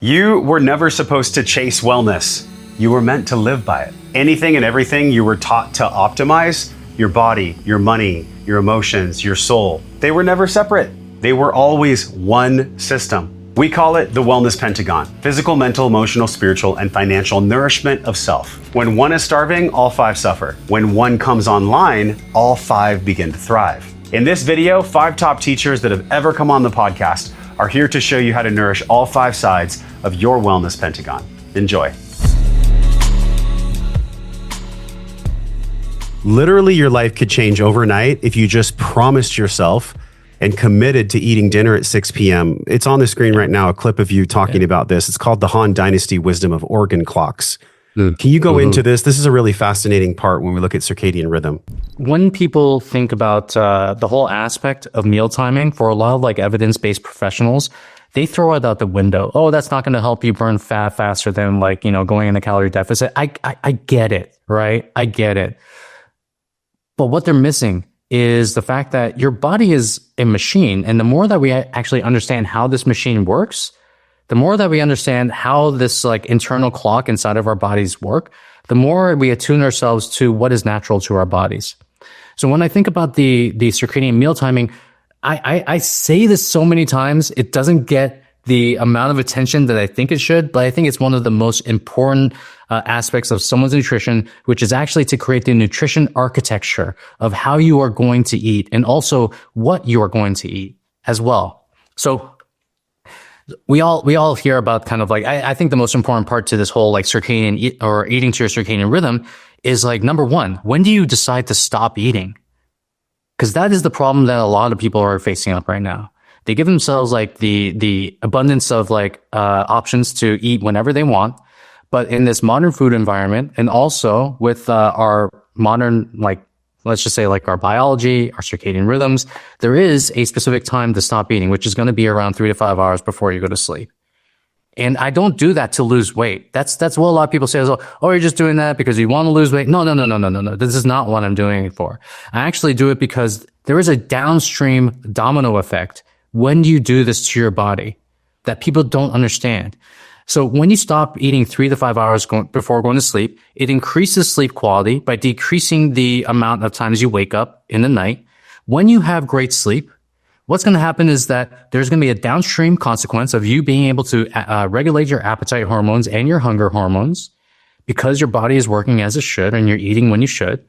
You were never supposed to chase wellness. You were meant to live by it. Anything and everything you were taught to optimize, your body, your money, your emotions, your soul, they were never separate. They were always one system. We call it the wellness pentagon: physical, mental, emotional, spiritual, and financial nourishment of self. When one is starving, all five suffer. When one comes online, all five begin to thrive. In this video, 5 top teachers that have ever come on the podcast are here to show you how to nourish all 5 sides of your wellness pentagon. Enjoy. Literally, your life could change overnight if you just promised yourself and committed to eating dinner at 6 p.m. It's on the screen right now, a clip of you talking about this. It's called the Han Dynasty Wisdom of Organ Clocks. Can you go into this? This is a really fascinating part when we look at circadian rhythm. When people think about the whole aspect of meal timing, for a lot of like evidence-based professionals, they throw it out the window. Oh, that's not going to help you burn fat faster than like, going in a calorie deficit. I get it, right? I get it. But what they're missing is the fact that your body is a machine. And the more that we actually understand how this machine works, the more that we understand how this like internal clock inside of our bodies work, the more we attune ourselves to what is natural to our bodies. So when I think about the circadian meal timing, I say this so many times, it doesn't get the amount of attention that I think it should, but I think it's one of the most important aspects of someone's nutrition, which is actually to create the nutrition architecture of how you are going to eat and also what you are going to eat as well. So we all hear about kind of like, I think the most important part to this whole like circadian or eating to your circadian rhythm is like, number one, when do you decide to stop eating? Because that is the problem that a lot of people are facing up right now. They give themselves like the abundance of like options to eat whenever they want. But in this modern food environment, and also with our modern, like, let's just say like our biology, our circadian rhythms, there is a specific time to stop eating, which is going to be around 3 to 5 hours before you go to sleep. And I don't do that to lose weight. That's what a lot of people say. Oh, you're just doing that because you want to lose weight. No. This is not what I'm doing it for. I actually do it because there is a downstream domino effect when you do this to your body that people don't understand. So when you stop eating 3 to 5 hours before going to sleep, it increases sleep quality by decreasing the amount of times you wake up in the night. When you have great sleep, what's going to happen is that there's going to be a downstream consequence of you being able to regulate your appetite hormones and your hunger hormones because your body is working as it should and you're eating when you should.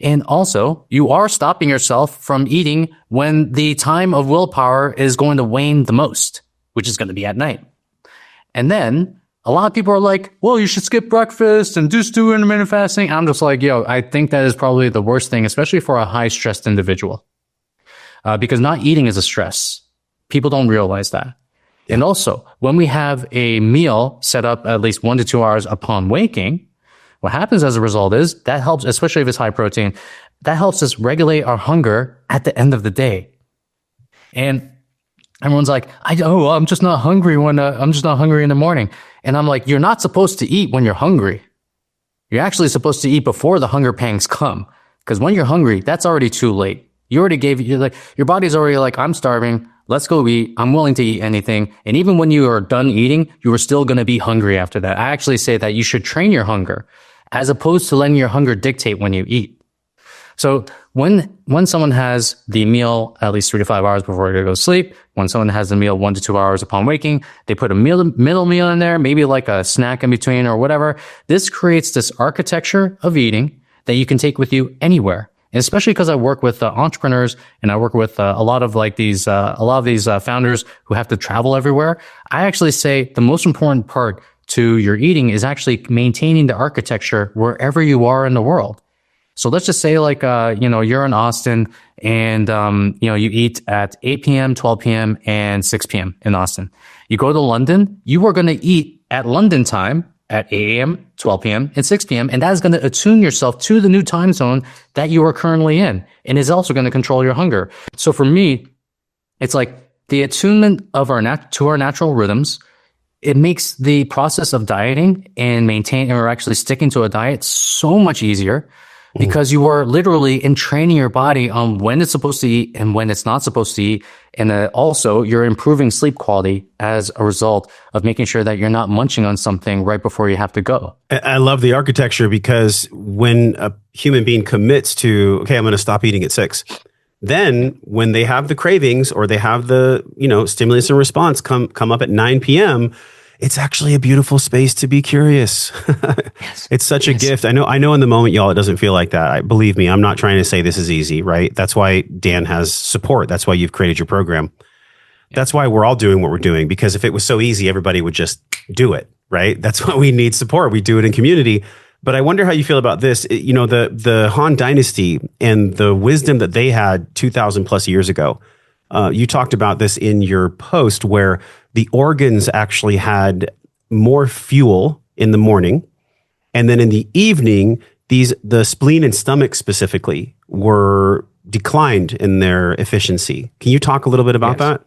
And also, you are stopping yourself from eating when the time of willpower is going to wane the most, which is going to be at night. And then a lot of people are like, well, you should skip breakfast and just do intermittent fasting. I'm just like, I think that is probably the worst thing, especially for a high stressed individual. Because not eating is a stress. People don't realize that. And also, when we have a meal set up at least 1 to 2 hours upon waking, what happens as a result is that helps, especially if it's high protein, that helps us regulate our hunger at the end of the day. And everyone's like, I'm just not hungry I'm just not hungry in the morning. And I'm like, you're not supposed to eat when you're hungry. You're actually supposed to eat before the hunger pangs come. Because when you're hungry, that's already too late. Your body's already like, I'm starving. Let's go eat. I'm willing to eat anything. And even when you are done eating, you are still going to be hungry after that. I actually say that you should train your hunger as opposed to letting your hunger dictate when you eat. So when someone has the meal at least 3 to 5 hours before they go to sleep, when someone has the meal 1 to 2 hours upon waking, they put a middle meal in there, maybe like a snack in between or whatever. This creates this architecture of eating that you can take with you anywhere. And especially because I work with entrepreneurs and I work with a lot of these founders who have to travel everywhere. I actually say the most important part to your eating is actually maintaining the architecture wherever you are in the world. So let's just say you're in Austin and, you eat at 8 p.m., 12 p.m., and 6 p.m. in Austin. You go to London, you are going to eat at London time at 8 a.m., 12 p.m., and 6 p.m. And that is going to attune yourself to the new time zone that you are currently in. And is also going to control your hunger. So for me, it's like the attunement of to our natural rhythms. It makes the process of dieting and maintaining or actually sticking to a diet so much easier because you are literally entraining your body on when it's supposed to eat and when it's not supposed to eat. And also you're improving sleep quality as a result of making sure that you're not munching on something right before you have to go. I love the architecture, because when a human being commits to, okay, I'm going to stop eating at 6, then when they have the cravings or they have the, stimulus and response come up at 9 p.m., it's actually a beautiful space to be curious. Yes. It's such a gift. I know in the moment, y'all, it doesn't feel like that. Believe me, I'm not trying to say this is easy, right? That's why Dan has support. That's why you've created your program. That's why we're all doing what we're doing, because if it was so easy, everybody would just do it, right? That's why we need support. We do it in community. But I wonder how you feel about this. The Han Dynasty and the wisdom that they had 2,000 plus years ago. You talked about this in your post, where the organs actually had more fuel in the morning, and then in the evening, the spleen and stomach specifically were declined in their efficiency. Can you talk a little bit about that?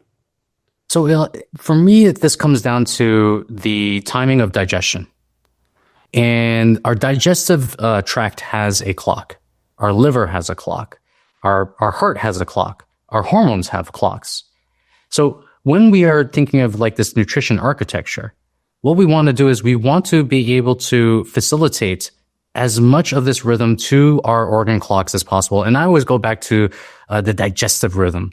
So for me, this comes down to the timing of digestion. And our digestive tract has a clock. Our liver has a clock. Our heart has a clock. Our hormones have clocks. So when we are thinking of like this nutrition architecture, what we want to do is we want to be able to facilitate as much of this rhythm to our organ clocks as possible. And I always go back to the digestive rhythm,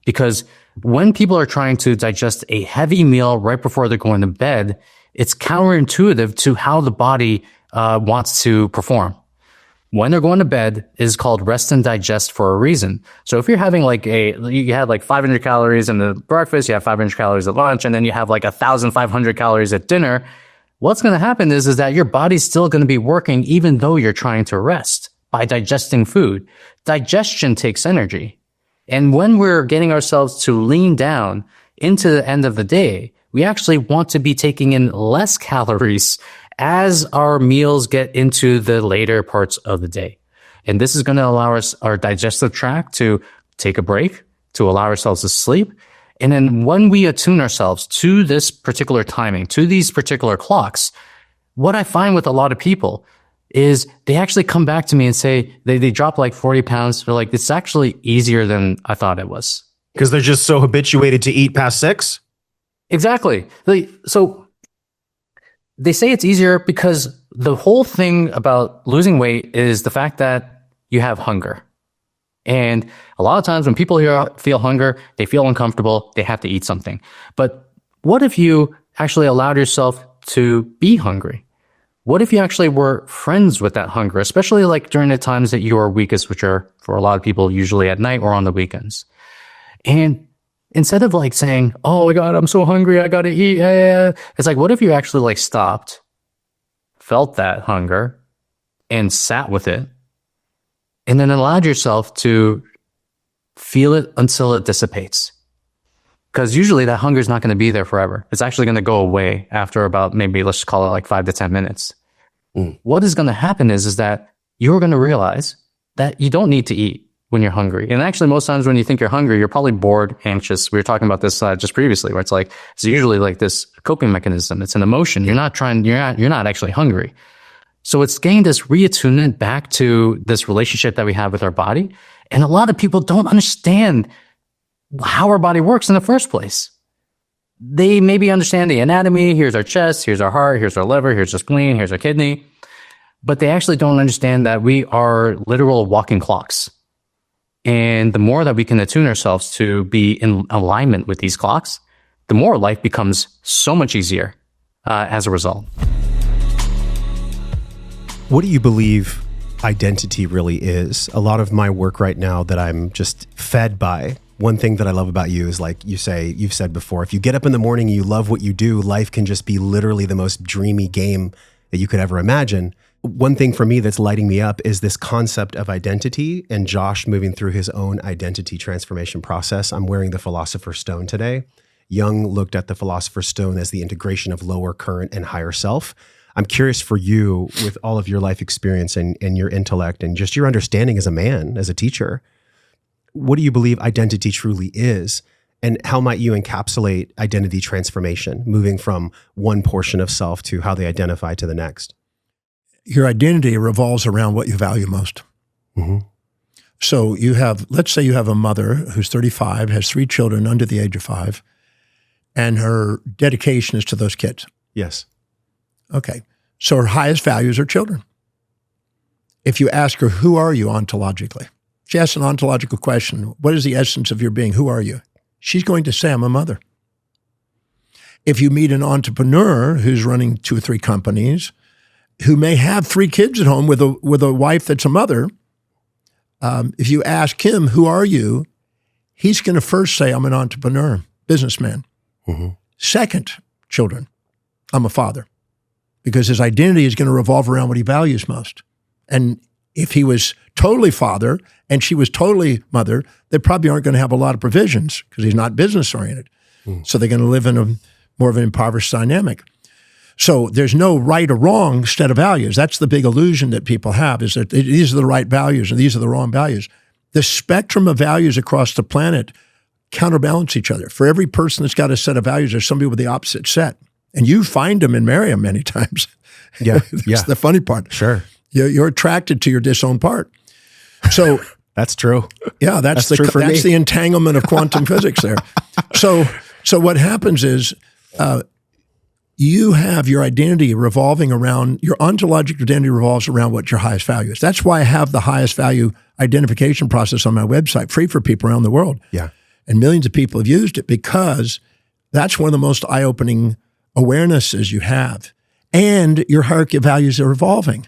because when people are trying to digest a heavy meal right before they're going to bed, it's counterintuitive to how the body wants to perform. When they're going to bed is called rest and digest for a reason. So if you're having you had like 500 calories in the breakfast, you have 500 calories at lunch, and then you have like 1,500 calories at dinner, what's going to happen is that your body's still going to be working even though you're trying to rest by digesting food. Digestion takes energy. And when we're getting ourselves to lean down into the end of the day, we actually want to be taking in less calories as our meals get into the later parts of the day. And this is going to allow us, our digestive tract, to take a break, to allow ourselves to sleep. And then when we attune ourselves to this particular timing, to these particular clocks, what I find with a lot of people is they actually come back to me and say they drop like 40 pounds. They're like, it's actually easier than I thought it was. Because they're just so habituated to eat past 6? Exactly. So they say it's easier because the whole thing about losing weight is the fact that you have hunger. And a lot of times when people feel hunger, they feel uncomfortable, they have to eat something. But what if you actually allowed yourself to be hungry? What if you actually were friends with that hunger, especially like during the times that you are weakest, which are for a lot of people usually at night or on the weekends? And instead of like saying, oh my God, I'm so hungry, I gotta eat. It's like, what if you actually like stopped, felt that hunger, and sat with it, and then allowed yourself to feel it until it dissipates? Because usually that hunger is not going to be there forever. It's actually going to go away after about maybe, let's call it like 5 to 10 minutes. What is going to happen is that you're going to realize that you don't need to eat when you're hungry. And actually, most times when you think you're hungry, you're probably bored, anxious. We were talking about this just previously, where it's like, it's usually like this coping mechanism. It's an emotion. You're not actually hungry. So it's getting this reattunement back to this relationship that we have with our body. And a lot of people don't understand how our body works in the first place. They maybe understand the anatomy. Here's our chest, here's our heart, here's our liver, here's our spleen, here's our kidney. But they actually don't understand that we are literal walking clocks. And the more that we can attune ourselves to be in alignment with these clocks, the more life becomes so much easier as a result. What do you believe identity really is? A lot of my work right now that I'm just fed by, one thing that I love about you is, like you've said before, if you get up in the morning and you love what you do, life can just be literally the most dreamy game that you could ever imagine. One thing for me that's lighting me up is this concept of identity, and Josh moving through his own identity transformation process. I'm wearing the Philosopher's Stone today. Jung looked at the Philosopher's Stone as the integration of lower current and higher self. I'm curious for you, with all of your life experience and your intellect and just your understanding as a man, as a teacher, what do you believe identity truly is? And how might you encapsulate identity transformation, moving from one portion of self to how they identify to the next? Your identity revolves around what you value most. So let's say you have a mother who's 35, has 3 children under the age of 5, and her dedication is to those kids. Yes. Okay. So her highest values are children. If you ask her, who are you ontologically? She asks an ontological question. What is the essence of your being? Who are you? She's going to say, I'm a mother. If you meet an entrepreneur who's running 2 or 3 companies, who may have 3 kids at home with a wife that's a mother, if you ask him, who are you? He's going to first say, I'm an entrepreneur, businessman. Second, children, I'm a father. Because his identity is going to revolve around what he values most. And if he was totally father and she was totally mother, they probably aren't going to have a lot of provisions because he's not business oriented. So they're going to live in a more of an impoverished dynamic. So there's no right or wrong set of values. That's the big illusion that people have, is that these are the right values and these are the wrong values. The spectrum of values across the planet counterbalance each other. For every person that's got a set of values, there's somebody with the opposite set. And you find them and marry them many times. Yeah. That's the funny part. Sure. You're attracted to your disowned part. So That's true. yeah, that's true for me. the entanglement of quantum physics there. So what happens is you have your identity revolving around, your ontological identity revolves around what your highest value is. That's why I have the highest value identification process on my website, free for people around the world. Yeah. And millions of people have used it because that's one of the most eye-opening awarenesses you have. And your hierarchy of values are evolving.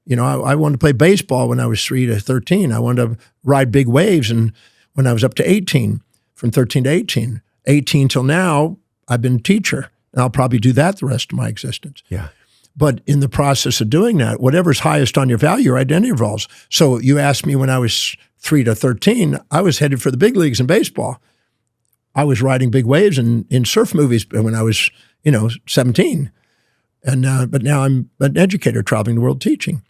You know, I wanted to play baseball when I was 3 to 13. I wanted to ride big waves and when I was up to 18, from 13 to 18. 18 till now, I've been a teacher. And I'll probably do that the rest of my existence. Yeah. But in the process of doing that, whatever's highest on your value, your identity evolves. So you asked me when I was 3 to 13, I was headed for the big leagues in baseball. I was riding big waves in surf movies when I was, 17. And but now I'm an educator traveling the world teaching.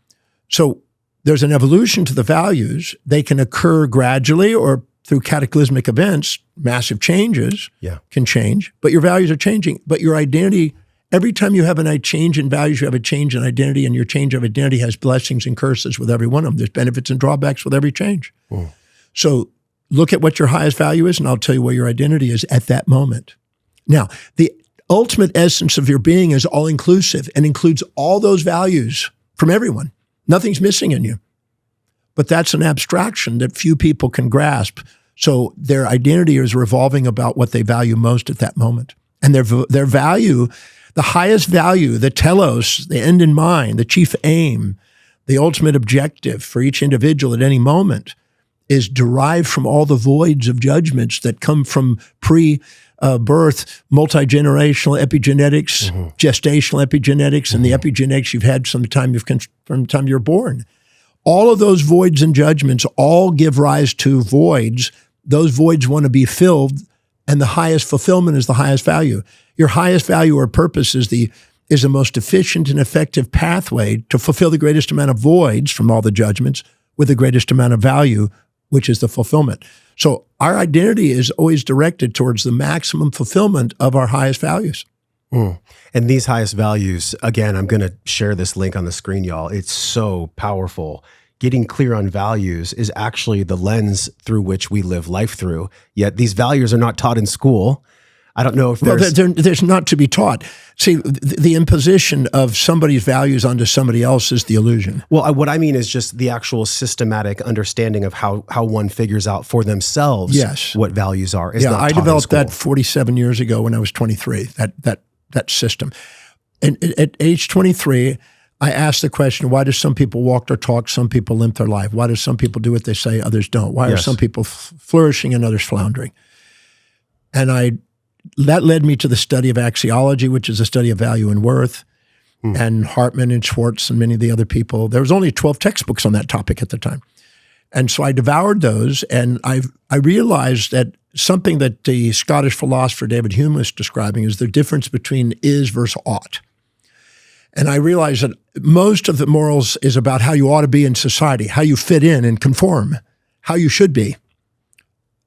So there's an evolution to the values. They can occur gradually or through cataclysmic events. Massive changes can change, but your values are changing. But your identity, every time you have a change in values, you have a change in identity, and your change of identity has blessings and curses with every one of them. There's benefits and drawbacks with every change. So look at what your highest value is, and I'll tell you where your identity is at that moment. Now, the ultimate essence of your being is all-inclusive and includes all those values from everyone. Nothing's missing in you. But that's an abstraction that few people can grasp. So their identity is revolving about what they value most at that moment. And their value, the highest value, the telos, the end in mind, the chief aim, the ultimate objective for each individual at any moment is derived from all the voids of judgments that come from pre-birth, multi-generational epigenetics, gestational epigenetics, and the epigenetics you've had from the time you're born. All of those voids and judgments all give rise to voids. Those voids want to be filled, and the highest fulfillment is the highest value. Your highest value or purpose is the most efficient and effective pathway to fulfill the greatest amount of voids from all the judgments with the greatest amount of value, which is the fulfillment. So our identity is always directed towards the maximum fulfillment of our highest values. And these highest values, again, I'm going to share this link on the screen, y'all. It's so powerful. Getting clear on values is actually the lens through which we live life through. Yet these values are not taught in school. I don't know if there's not to be taught. See, the imposition of somebody's values onto somebody else is the illusion. Well, what I mean is just the actual systematic understanding of how one figures out for themselves what values are. Is not I taught developed in school. that 47 years ago when I was 23, that system. And at age 23, I asked the question, why do some people walk their talk, some people limp their life? Why do some people do what they say, others don't? Why are some people flourishing and others floundering? And that led me to the study of axiology, which is a study of value and worth, and Hartman and Schwartz and many of the other people. There was only 12 textbooks on that topic at the time. And so I devoured those, and I realized that something that the Scottish philosopher David Hume was describing is the difference between is versus ought. And I realized that most of the morals is about how you ought to be in society, how you fit in and conform, how you should be.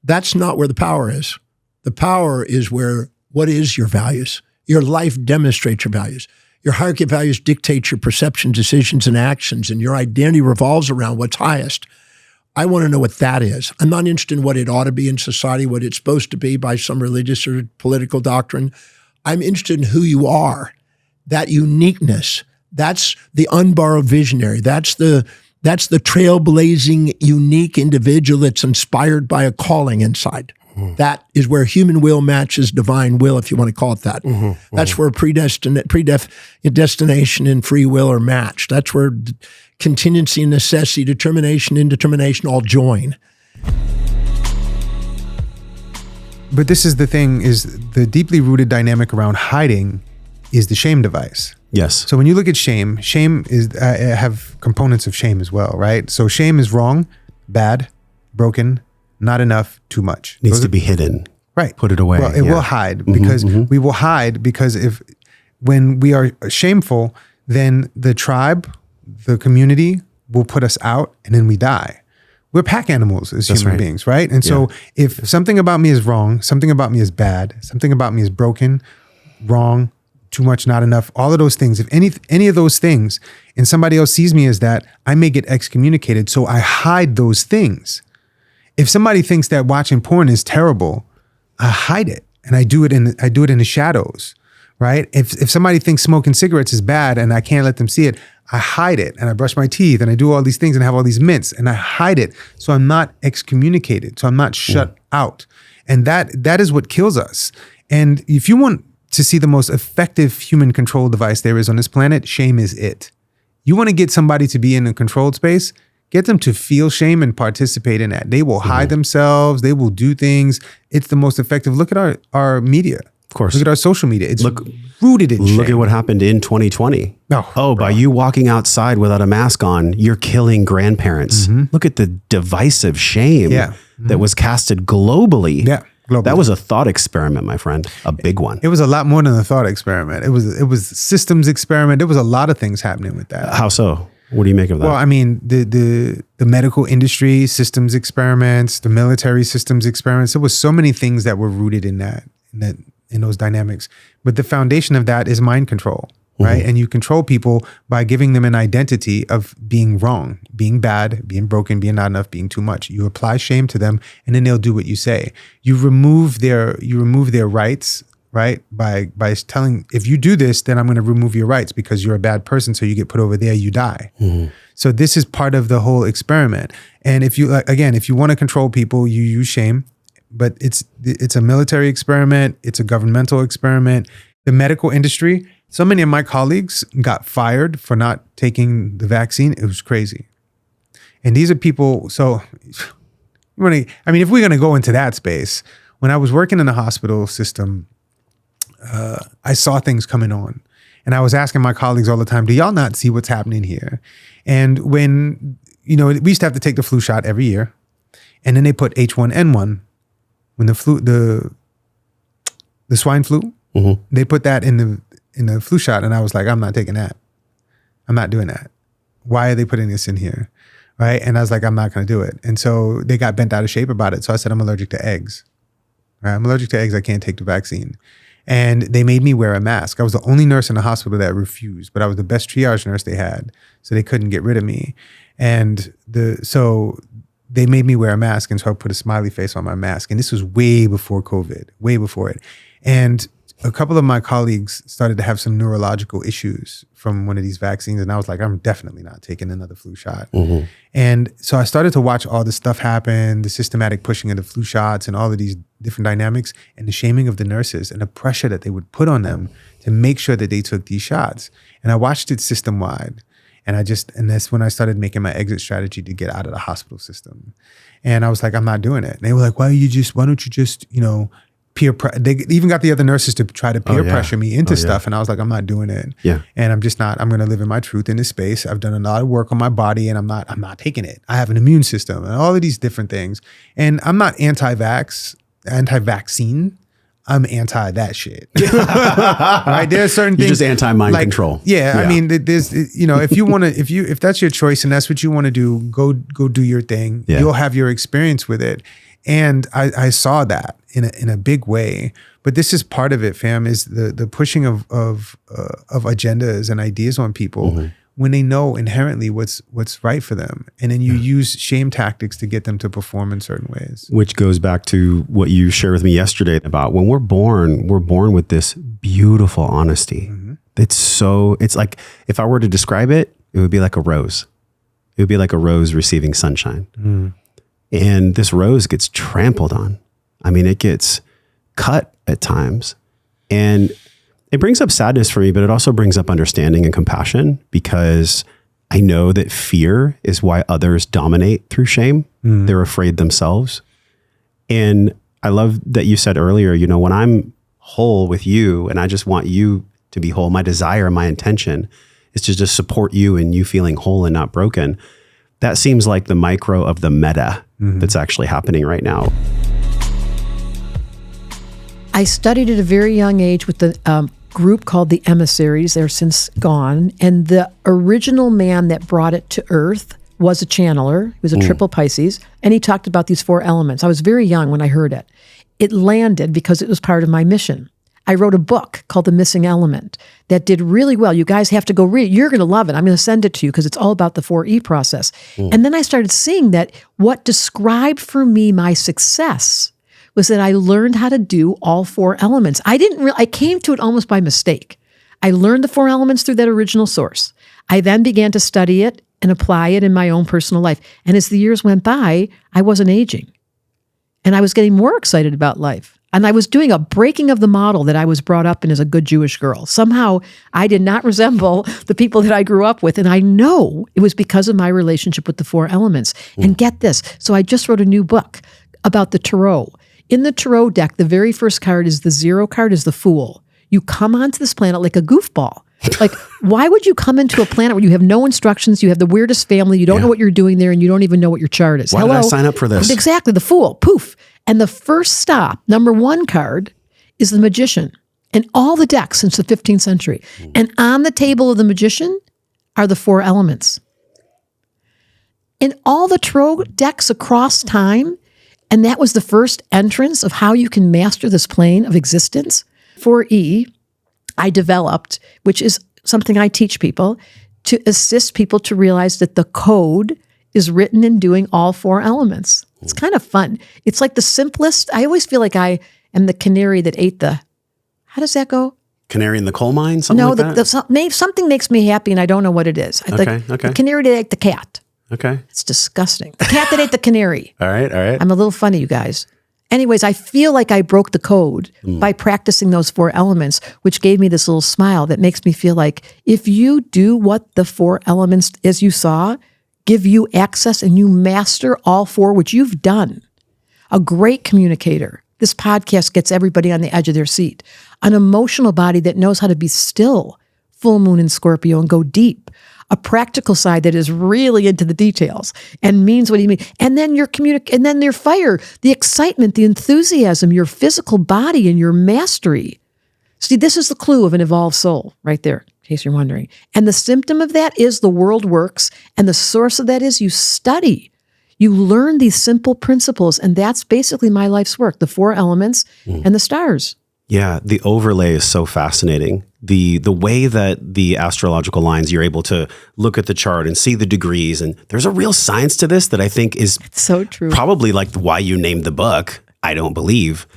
That's not where the power is. The power is what is your values? Your life demonstrates your values. Your hierarchy of values dictates your perception, decisions, and actions, and your identity revolves around what's highest. I want to know what that is. I'm not interested in what it ought to be in society, what it's supposed to be by some religious or political doctrine. I'm interested in who you are, that uniqueness. That's the unborrowed visionary. That's the trailblazing, unique individual that's inspired by a calling inside. That is where human will matches divine will, if you want to call it that. That's where predestination and free will are matched. That's where contingency and necessity, determination, indetermination all join. But this is the thing, is the deeply rooted dynamic around hiding is the shame device. Yes. So when you look at shame is have components of shame as well, right? So shame is wrong, bad, broken, not enough, too much. Needs to be hidden. Right. Put it away. Well, it will hide because we will hide because when we are shameful, then the tribe, the community will put us out and then we die. We're pack animals as human beings, right? And so if something about me is wrong, something about me is bad, something about me is broken, wrong, too much, not enough, all of those things, if any of those things and somebody else sees me as that, I may get excommunicated. So I hide those things. If somebody thinks that watching porn is terrible, I hide it and I do it in the shadows, right? If somebody thinks smoking cigarettes is bad and I can't let them see it, I hide it and I brush my teeth and I do all these things and have all these mints and I hide it. So I'm not excommunicated. So I'm not shut out. And that is what kills us. And if you want to see the most effective human control device there is on this planet, shame is it. You want to get somebody to be in a controlled space, get them to feel shame and participate in that. They will hide themselves. They will do things. It's the most effective. Look at our media. Of course. Look at our social media. It's rooted in shame. Look at what happened in 2020. Oh, by you walking outside without a mask on, you're killing grandparents. Look at the divisive shame that was casted globally. Yeah. Globally. That was a thought experiment, my friend. A big one. It was a lot more than a thought experiment. It was systems experiment. There was a lot of things happening with that. How so? What do you make of that? Well, I mean, the medical industry systems experiments, the military systems experiments. There was so many things that were rooted in those dynamics. But the foundation of that is mind control, right? And you control people by giving them an identity of being wrong, being bad, being broken, being not enough, being too much. You apply shame to them, and then they'll do what you say. You remove their rights, right? By telling, if you do this, then I'm going to remove your rights because you're a bad person. So you get put over there, you die. So this is part of the whole experiment. And if you want to control people, you use shame. But it's a military experiment. It's a governmental experiment. The medical industry, so many of my colleagues got fired for not taking the vaccine. It was crazy. And these are people, so, if we're going to go into that space, when I was working in the hospital system, I saw things coming on. And I was asking my colleagues all the time, do y'all not see what's happening here? And when, we used to have to take the flu shot every year. And then they put H1N1. When the swine flu, they put that in the flu shot. And I was like, I'm not taking that. I'm not doing that. Why are they putting this in here? Right. And I was like, I'm not going to do it. And so they got bent out of shape about it. So I said, I'm allergic to eggs. Right? I'm allergic to eggs. I can't take the vaccine. And they made me wear a mask. I was the only nurse in the hospital that refused, but I was the best triage nurse they had. So they couldn't get rid of me. And so they made me wear a mask. And so I put a smiley face on my mask. And this was way before COVID, way before it. And a couple of my colleagues started to have some neurological issues from one of these vaccines. And I was like, I'm definitely not taking another flu shot. And so I started to watch all this stuff happen, the systematic pushing of the flu shots and all of these different dynamics and the shaming of the nurses and the pressure that they would put on them to make sure that they took these shots. And I watched it system-wide. And that's when I started making my exit strategy to get out of the hospital system. And I was like, I'm not doing it. And they were like, why don't you just, they even got the other nurses to try to peer pressure me into stuff. And I was like, I'm not doing it. Yeah. And I'm going to live in my truth in this space. I've done a lot of work on my body and I'm not taking it. I have an immune system and all of these different things. And I'm not anti-vaccine. I'm anti that shit. Right? There's certain things. You're just anti-mind control. Yeah. I mean, there's, if that's your choice and that's what you want to do, go do your thing. Yeah. You'll have your experience with it. And I saw that in a big way. But this is part of it, fam, is the pushing of agendas and ideas on people when they know inherently what's right for them. And then you use shame tactics to get them to perform in certain ways. Which goes back to what you shared with me yesterday about when we're born with this beautiful honesty. It's like, if I were to describe it, it would be like a rose. It would be like a rose receiving sunshine. And this rose gets trampled on. I mean, it gets cut at times. And it brings up sadness for me, but it also brings up understanding and compassion, because I know that fear is why others dominate through shame. They're afraid themselves. And I love that you said earlier, you know, when I'm whole with you and I just want you to be whole, my desire, my intention is to just support you and you feeling whole and not broken. That seems like the micro of the meta that's actually happening right now. I studied at a very young age with the group called the Emissaries. They're since gone. And the original man that brought it to Earth was a channeler. He was a triple Pisces. And he talked about these 4 elements. I was very young when I heard it. It landed because it was part of my mission. I wrote a book called The Missing Element that did really well. You guys have to go read it. You're going to love it. I'm going to send it to you because it's all about the 4E process. And then I started seeing that what described for me my success was that I learned how to do all 4 elements. I came to it almost by mistake. I learned the 4 elements through that original source. I then began to study it and apply it in my own personal life. And as the years went by, I wasn't aging. And I was getting more excited about life. And I was doing a breaking of the model that I was brought up in as a good Jewish girl. Somehow I did not resemble the people that I grew up with. And I know it was because of my relationship with the 4 elements. And get this. So I just wrote a new book about the tarot. In the tarot deck, the very first card is the 0 card, is the Fool. You come onto this planet like a goofball. Like, why would you come into a planet where you have no instructions, you have the weirdest family, you don't know what you're doing there, and you don't even know what your chart is? Why did I sign up for this? Exactly, the Fool, poof. And the first stop, number 1 card, is the Magician. And all the decks since the 15th century. And on the table of the Magician are the 4 elements. In all the tarot decks across time, and that was the first entrance of how you can master this plane of existence. 4E, I developed, which is something I teach people, to assist people to realize that the code is written in doing all 4 elements. It's kind of fun. It's like the simplest. I always feel like I am the canary that ate the, how does that go? Canary in the coal mine? Something like that? Something makes me happy and I don't know what it is. Okay. The canary that ate the cat. Okay. It's disgusting. The cat that ate the canary. All right. I'm a little funny, you guys. Anyways, I feel like I broke the code by practicing those 4 elements, which gave me this little smile that makes me feel like if you do what the 4 elements, as you saw, give you access and you master all 4, which you've done, a great communicator. This podcast gets everybody on the edge of their seat. An emotional body that knows how to be still, full moon in Scorpio, and go deep. A practical side that is really into the details and means what you mean. And then your and then your fire, the excitement, the enthusiasm, your physical body and your mastery. See, this is the clue of an evolved soul right there, in case you're wondering. And the symptom of that is the world works. And the source of that is you study. You learn these simple principles. And that's basically my life's work, the 4 elements and the stars. Yeah, the overlay is so fascinating. The way that the astrological lines, you're able to look at the chart and see the degrees. And there's a real science to this that I think is so true. Probably like why you named the book, I Don't Believe.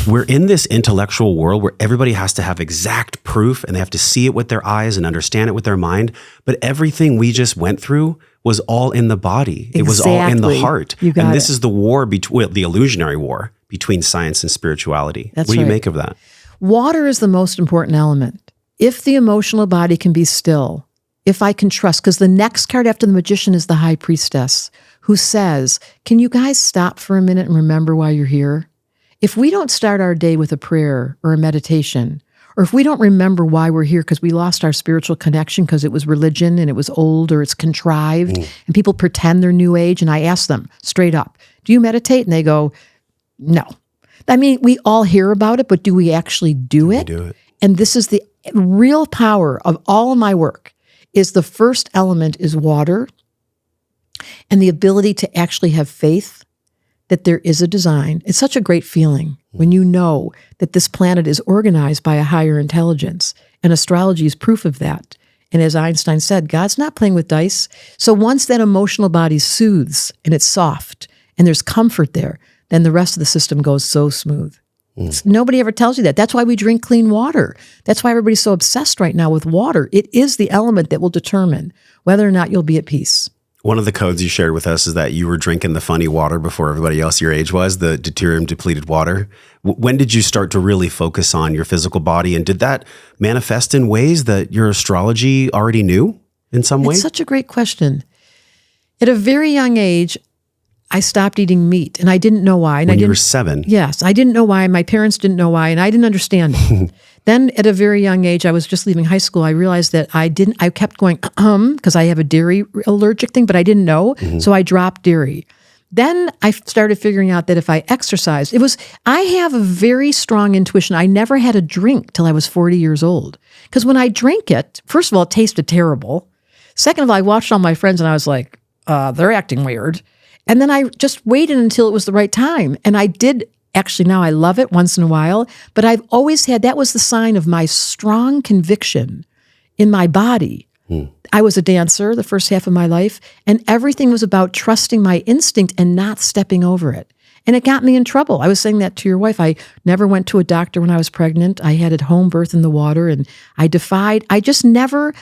We're in this intellectual world where everybody has to have exact proof and they have to see it with their eyes and understand it with their mind. But everything we just went through was all in the body. It was all in the heart. And this is the war between the illusionary war between science and spirituality. That's what do you right. make of that? Water is the most important element. If the emotional body can be still, if I can trust, because the next card after the Magician is the High Priestess, who says, can you guys stop for a minute and remember why you're here? If we don't start our day with a prayer or a meditation, or if we don't remember why we're here because we lost our spiritual connection because it was religion and it was old or it's contrived, and people pretend they're new age, and I ask them straight up, do you meditate? And they go, no. I mean, we all hear about it, but do we actually do it? Do it. And this is the real power of all of my work, is the first element is water and the ability to actually have faith that there is a design. It's such a great feeling. when you know that this planet is organized by a higher intelligence, and astrology is proof of that. And as Einstein said, God's not playing with dice. So once that emotional body soothes and it's soft and there's comfort there, then the rest of the system goes so smooth. Nobody ever tells you that. That's why we drink clean water. That's why everybody's so obsessed right now with water. It is the element that will determine whether or not you'll be at peace. One of the codes you shared with us is that you were drinking the funny water before everybody else your age was, the deuterium depleted water. When did you start to really focus on your physical body? And did that manifest in ways that your astrology already knew in some way? It's such a great question. At a very young age, I stopped eating meat, and I didn't know why. And When you were 7? Yes, I didn't know why. My parents didn't know why, and I didn't understand it. Then at a very young age, I was just leaving high school. I realized that I kept going, because I have a dairy allergic thing, but I didn't know. So I dropped dairy. Then I started figuring out that if I exercised, I have a very strong intuition. I never had a drink till I was 40 years old. Because when I drank it, first of all, it tasted terrible. Second of all, I watched all my friends and I was like, they're acting weird. And then I just waited until it was the right time. And I did. Actually, now I love it once in a while, but I've always had, that was the sign of my strong conviction in my body. I was a dancer the first half of my life, and everything was about trusting my instinct and not stepping over it. And it got me in trouble. I was saying that to your wife. I never went to a doctor when I was pregnant. I had a home birth in the water, and I just never,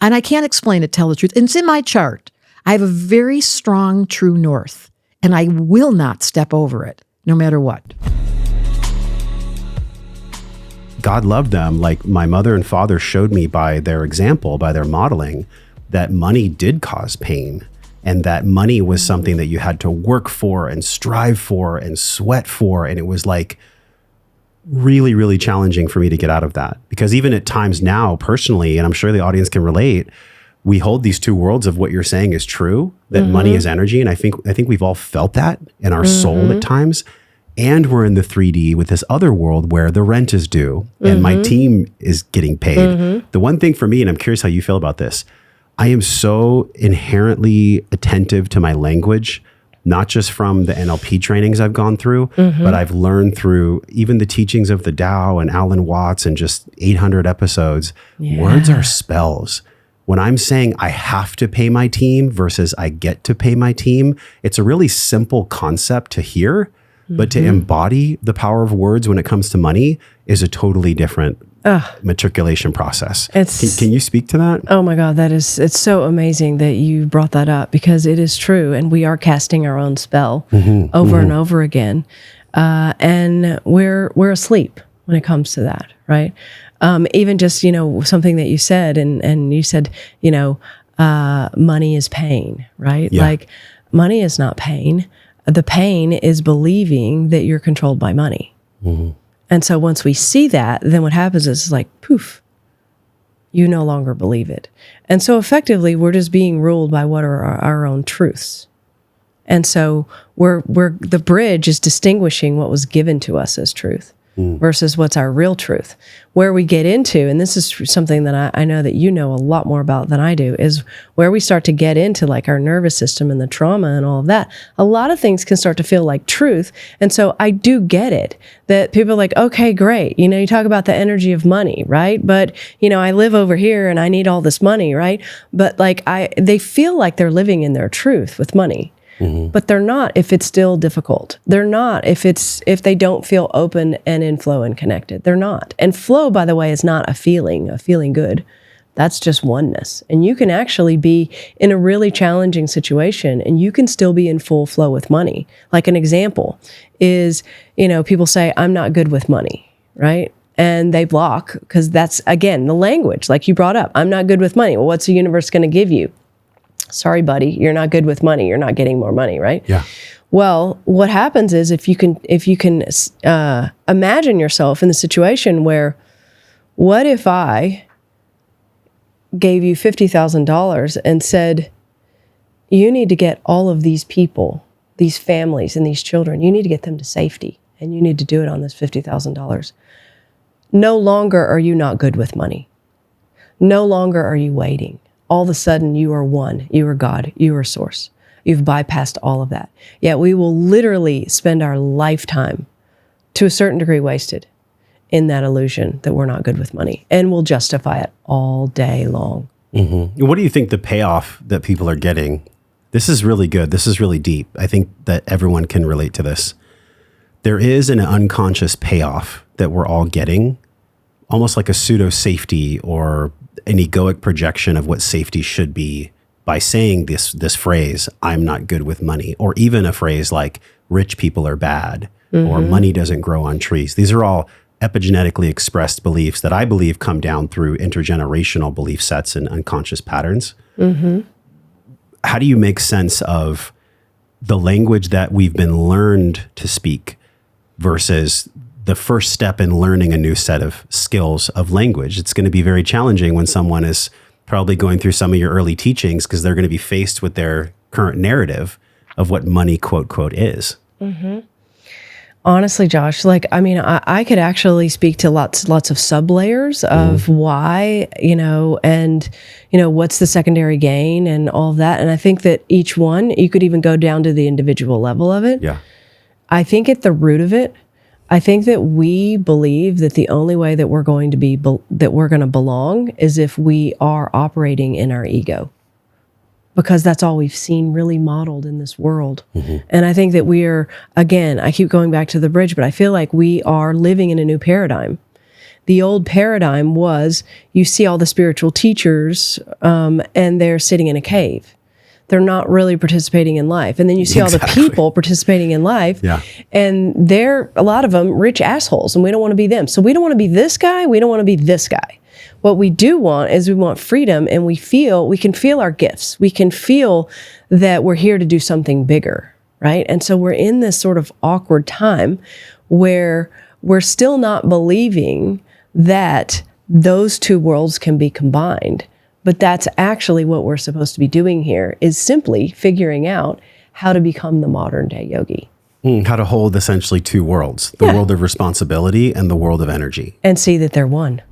and I can't explain it, tell the truth. And it's in my chart. I have a very strong true north, and I will not step over it. No matter what. God loved them. Like my mother and father showed me by their example, by their modeling, that money did cause pain, and that money was something that you had to work for and strive for and sweat for. And it was like really, really challenging for me to get out of that. Because even at times now, personally, and I'm sure the audience can relate, we hold these two worlds of what you're saying is true, that money is energy. And I think we've all felt that in our soul at times. And we're in the 3D with this other world where the rent is due and my team is getting paid. The one thing for me, and I'm curious how you feel about this, I am so inherently attentive to my language, not just from the NLP trainings I've gone through, but I've learned through even the teachings of the Tao and Alan Watts and just 800 episodes. Words are spells. When I'm saying I have to pay my team versus I get to pay my team, it's a really simple concept to hear, but to embody the power of words when it comes to money is a totally different matriculation process. Can you speak to that? Oh my God, it's so amazing that you brought that up, because it is true, and we are casting our own spell over and over again, and we're asleep when it comes to that, right? Even just, something that you said, and you said, money is pain, right? Yeah. Like money is not pain. The pain is believing that you're controlled by money. And so once we see that, then what happens is like, poof, you no longer believe it. And so effectively, we're just being ruled by what are our own truths. And so the bridge is distinguishing what was given to us as truth versus what's our real truth. Where we get into, and this is something that I know that you know a lot more about than I do, is where we start to get into like our nervous system and the trauma and all of that. A lot of things can start to feel like truth. And so I do get it that people are like, okay, great. You talk about the energy of money, right? But, I live over here and I need all this money, right? But like they feel like they're living in their truth with money. But they're not if it's still difficult. They're not if they don't feel open and in flow and connected. They're not. And flow, by the way, is not a feeling good. That's just oneness. And you can actually be in a really challenging situation and you can still be in full flow with money. Like an example is, people say, I'm not good with money, right? And they block because that's, again, the language, like you brought up. I'm not good with money. Well, what's the universe going to give you? Sorry, buddy, you're not good with money. You're not getting more money, right? Yeah. Well, what happens is if you can imagine yourself in the situation where, what if I gave you $50,000 and said, you need to get all of these people, these families and these children, you need to get them to safety, and you need to do it on this $50,000. No longer are you not good with money. No longer are you waiting. All of a sudden, you are one. You are God. You are source. You've bypassed all of that. Yet we will literally spend our lifetime to a certain degree wasted in that illusion that we're not good with money, and we'll justify it all day long. What do you think the payoff that people are getting? This is really good. This is really deep. I think that everyone can relate to this. There is an unconscious payoff that we're all getting, almost like a pseudo safety or an egoic projection of what safety should be by saying this phrase, I'm not good with money, or even a phrase like rich people are bad or money doesn't grow on trees. These are all epigenetically expressed beliefs that I believe come down through intergenerational belief sets and unconscious patterns. How do you make sense of the language that we've been learned to speak versus the first step in learning a new set of skills of language? It's going to be very challenging when someone is probably going through some of your early teachings because they're going to be faced with their current narrative of what money, quote, quote, is. Honestly, Josh, like, I mean, I could actually speak to lots of sub layers of why, and, what's the secondary gain and all of that. And I think that each one, you could even go down to the individual level of it. Yeah. I think at the root of it, I think that we believe that the only way that we're going to be, that we're going to belong is if we are operating in our ego. Because that's all we've seen really modeled in this world. And I think that we're, again, I keep going back to the bridge, but I feel like we are living in a new paradigm. The old paradigm was you see all the spiritual teachers and they're sitting in a cave. They're not really participating in life. And then you see all the people participating in life and they're, a lot of them, rich assholes, and we don't want to be them. So we don't want to be this guy. We don't want to be this guy. What we do want is we want freedom, and we can feel our gifts. We can feel that we're here to do something bigger, right? And so we're in this sort of awkward time where we're still not believing that those two worlds can be combined. But that's actually what we're supposed to be doing here, is simply figuring out how to become the modern day yogi. How to hold essentially two worlds, the world of responsibility and the world of energy. And see that they're one.